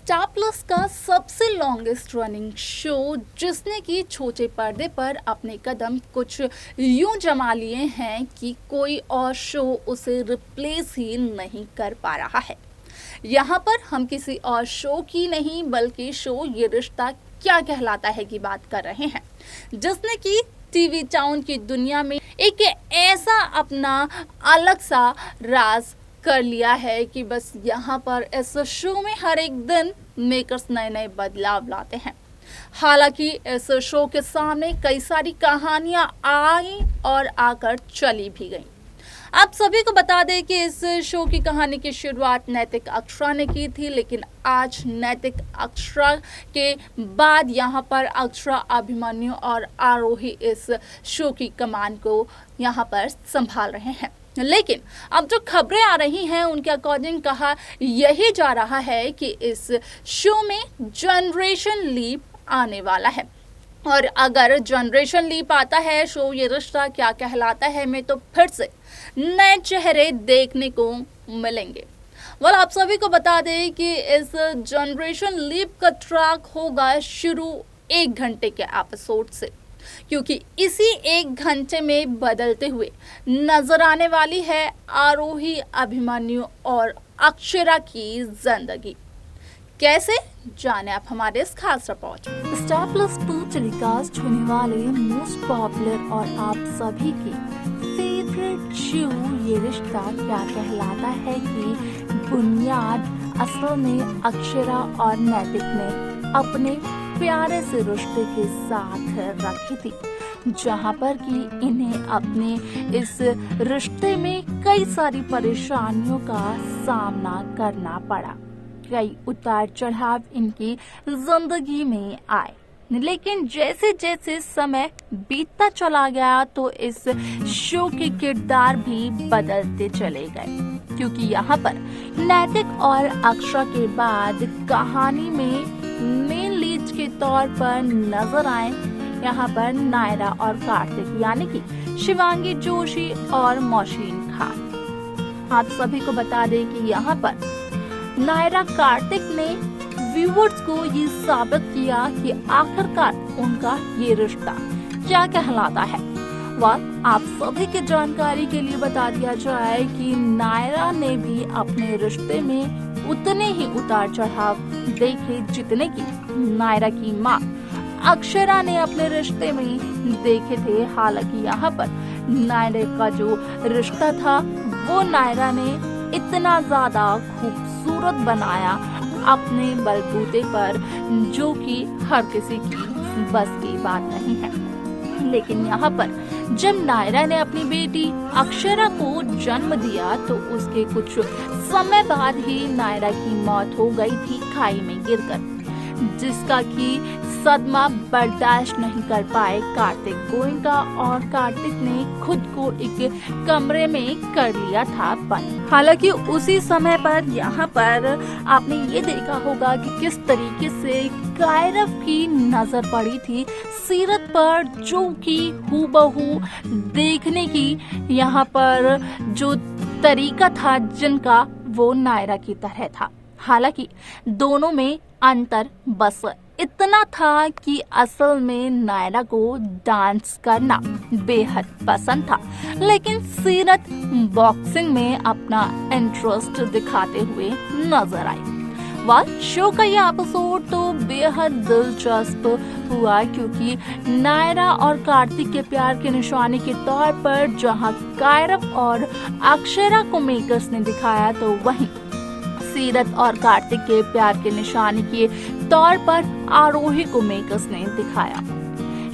Star plus का सबसे longest running show जिसने कि छोटे पर्दे पर अपने कदम कुछ यूं जमा लिए हैं कि कोई और शो उसे रिप्लेस ही नहीं कर पा रहा है। यहाँ पर हम किसी और शो की नहीं बल्कि शो ये रिश्ता क्या कहलाता है की बात कर रहे हैं, जिसने कि टीवी टाउन की दुनिया में एक ऐसा अपना अलग सा राज कर लिया है कि बस यहाँ पर इस शो में हर एक दिन मेकर्स नए नए बदलाव लाते हैं। हालांकि इस शो के सामने कई सारी कहानियां आई और आकर चली भी गईं। आप सभी को बता दें कि इस शो की कहानी की शुरुआत नैतिक अक्षरा ने की थी, लेकिन आज नैतिक अक्षरा के बाद यहाँ पर अक्षरा, अभिमन्यु और आरोही इस शो की कमान को यहाँ पर संभाल रहे हैं। लेकिन अब जो खबरें आ रही हैं उनके अकॉर्डिंग कहा यही जा रहा है कि इस शो में जनरेशन लीप आने वाला है, और अगर जनरेशन लीप आता है शो ये रिश्ता क्या कहलाता है में तो फिर से नए चेहरे देखने को मिलेंगे। आप सभी को बता दें कि इस जनरेशन लीप का ट्रैक होगा शुरू 1 घंटे के एपिसोड से, क्योंकि इसी 1 घंटे में बदलते हुए नजर आने वाली है आरोही, अभिमन्यु और अक्षरा की जिंदगी। कैसे, जाने आप हमारे इस खास रिपोर्ट। स्टार प्लस 2 टेलीकास्ट होने वाले मोस्ट पॉपुलर और आप सभी की फेवरेट शो ये रिश्ता क्या कहलाता है कि बुनियाद असल में अक्षरा और नैतिक ने अपने प्यारे से रिश्ते के साथ रखी थी, जहां पर कि इन्हें अपने इस रिश्ते में कई सारी परेशानियों का सामना करना पड़ा। कई उतार चढ़ाव इनकी जिंदगी में आए, लेकिन जैसे जैसे समय बीतता चला गया तो इस शो के किरदार भी बदलते चले गए, क्योंकि यहाँ पर नैतिक और अक्षरा के बाद कहानी में मेन लीड के तौर पर नजर आए यहाँ पर नायरा और कार्तिक, यानी कि शिवांगी जोशी और मौशीन खान। आप सभी को बता दें कि यहाँ पर नायरा कार्तिक ने व्यूअर्स को ये साबित किया कि आखिरकार उनका ये रिश्ता क्या कहलाता है। आप सभी की जानकारी के लिए बता दिया जाए कि नायरा ने भी अपने रिश्ते में उतने ही उतार चढ़ाव देखे जितने की नायरा की माँ अक्षरा ने अपने रिश्ते में देखे थे। हालांकि यहाँ पर नायरा का जो रिश्ता था वो नायरा ने इतना ज्यादा खूबसूरत बनाया अपने बलबूते पर, जो कि हर किसी की बस की बात नहीं है। लेकिन यहाँ पर जब नायरा ने अपनी बेटी अक्षरा को जन्म दिया तो उसके कुछ समय बाद ही नायरा की मौत हो गई थी खाई में गिरकर, जिसका कि सदमा बर्दाश्त नहीं कर पाए कार्तिक गोयनका, और कार्तिक ने खुद को एक कमरे में कर लिया था बंद। हालांकि उसी समय पर यहाँ पर आपने ये देखा होगा कि किस तरीके से कायरव की नजर पड़ी थी सीरत पर, जो कि हूबहू देखने की यहाँ पर जो तरीका था जिनका वो नायरा की तरह था। हालांकि दोनों में अंतर बस इतना था कि असल में नायरा को डांस करना बेहद पसंद था, लेकिन सीरत बॉक्सिंग में अपना इंटरेस्ट दिखाते हुए नजर आई। शो का ये एपिसोड तो बेहद दिलचस्प हुआ, क्योंकि नायरा और कार्तिक के प्यार के निशाने के तौर पर जहां कायरव और अक्षरा को मेकर्स ने दिखाया, तो वहीं सीरत और कार्तिक के प्यार के निशाने के तौर पर आरोही को मेकर्स ने दिखाया।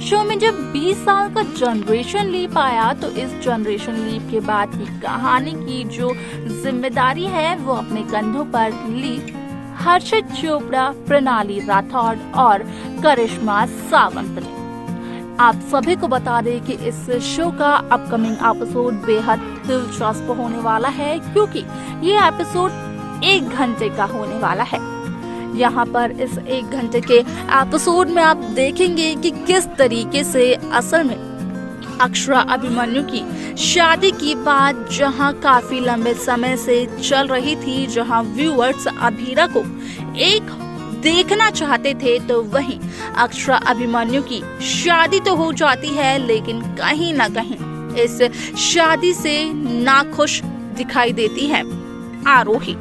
शो में जब 20 साल का जनरेशन लीप आया तो इस जनरेशन लीप के बाद की कहानी की जो जिम्मेदारी है वो अपने कंधों पर ली हर्षित चोपड़ा, प्रणाली राठौड़ और करिश्मा सावंत ने। आप सभी को बता दें कि इस शो का अपकमिंग एपिसोड बेहद दिलचस्प होने वाला है, क्योंकि ये एपिसोड 1 घंटे का होने वाला है। यहाँ पर इस 1 घंटे के एपिसोड में आप देखेंगे कि किस तरीके से असल में अक्षरा अभिमन्यु की शादी की बात जहां काफी लंबे समय से चल रही थी, जहां व्यूअर्स अभीरा को एक देखना चाहते थे, तो वहीं अक्षरा अभिमन्यु की शादी तो हो जाती है, लेकिन कहीं ना कहीं इस शादी से नाखुश दिखाई देती है आरोही।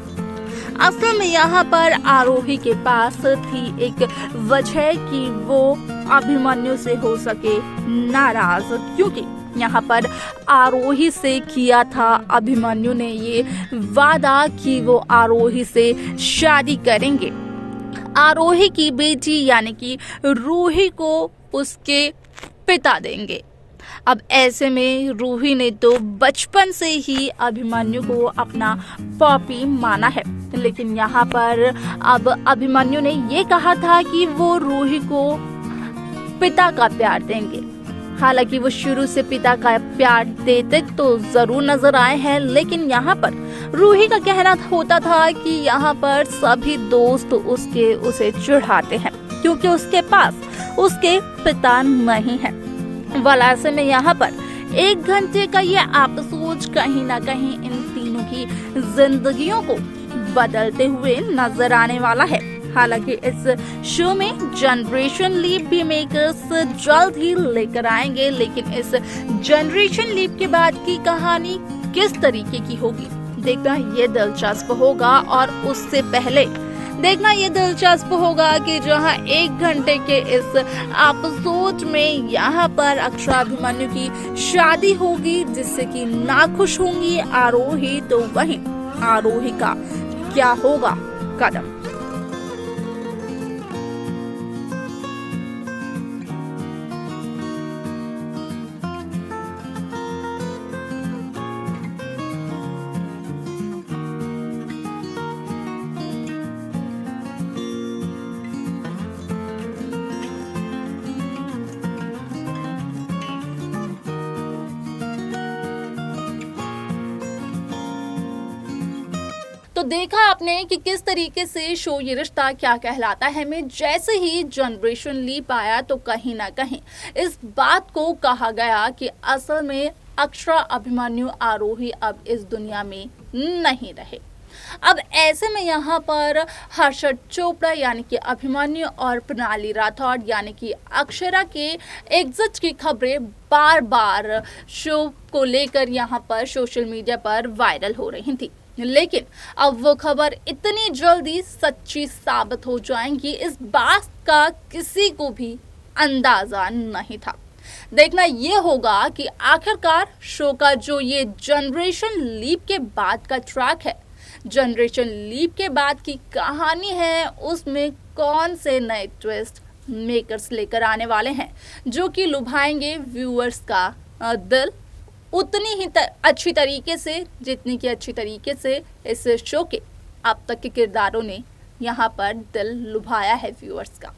असल में यहाँ पर आरोही के पास थी एक वजह कि वो अभिमन्यु से हो सके नाराज, क्योंकि यहाँ पर आरोही से किया था अभिमन्यु ने ये वादा कि वो आरोही से शादी करेंगे, आरोही की बेटी यानी कि रूही को उसके पिता देंगे। अब ऐसे में रूही ने तो बचपन से ही अभिमन्यु को अपना पॉपी माना है, लेकिन यहाँ पर अब अभिमन्यु ने ये कहा था कि वो रूही को पिता का प्यार देंगे। हालांकि वो शुरू से पिता का प्यार देते तो जरूर नजर आए हैं, लेकिन यहाँ पर रूही का कहना होता था कि यहाँ पर सभी दोस्त उसे चिढ़ाते हैं क्योंकि उसके पास उसके पिता नहीं है। वाला ऐसे में यहाँ पर 1 घंटे का ये एपिसोड कहीं ना कहीं इन तीनों की जिंदगियों को बदलते हुए नजर आने वाला है। हालांकि इस शो में जनरेशन लीप भी मेकर्स जल्द ही लेकर आएंगे, लेकिन इस जनरेशन लीप के बाद की कहानी किस तरीके की होगी देखना ये दिलचस्प होगा। और उससे पहले देखना ये दिलचस्प होगा कि जहां 1 घंटे के इस एपिसोड में यहाँ पर अक्षरा अभिमन्यु की शादी होगी जिससे कि नाखुश होंगी आरोही, तो वहीं आरोही का क्या होगा कदम। तो देखा आपने कि किस तरीके से शो ये रिश्ता क्या कहलाता है में जैसे ही जनरेशन लीप आया तो कहीं ना कहीं इस बात को कहा गया कि असल में अक्षरा अभिमन्यु आरोही अब इस दुनिया में नहीं रहे। अब ऐसे में यहाँ पर हर्षद चोपड़ा यानी कि अभिमन्यु और प्रणाली राठौड़ यानी कि अक्षरा के एग्जिट की खबरें बार बार शो को लेकर यहाँ पर सोशल मीडिया पर वायरल हो रही थी, लेकिन अब वो खबर इतनी जल्दी सच्ची साबित हो जाएंगी इस बात का किसी को भी अंदाजा नहीं था। देखना ये होगा कि आखिरकार शो का जो ये जनरेशन लीप के बाद का ट्रैक है, जनरेशन लीप के बाद की कहानी है, उसमें कौन से नए ट्विस्ट मेकर्स लेकर आने वाले हैं जो कि लुभाएंगे व्यूअर्स का दिल उतनी ही अच्छी तरीके से जितनी कि अच्छी तरीके से इस शो के अब तक के किरदारों ने यहाँ पर दिल लुभाया है व्यूअर्स का।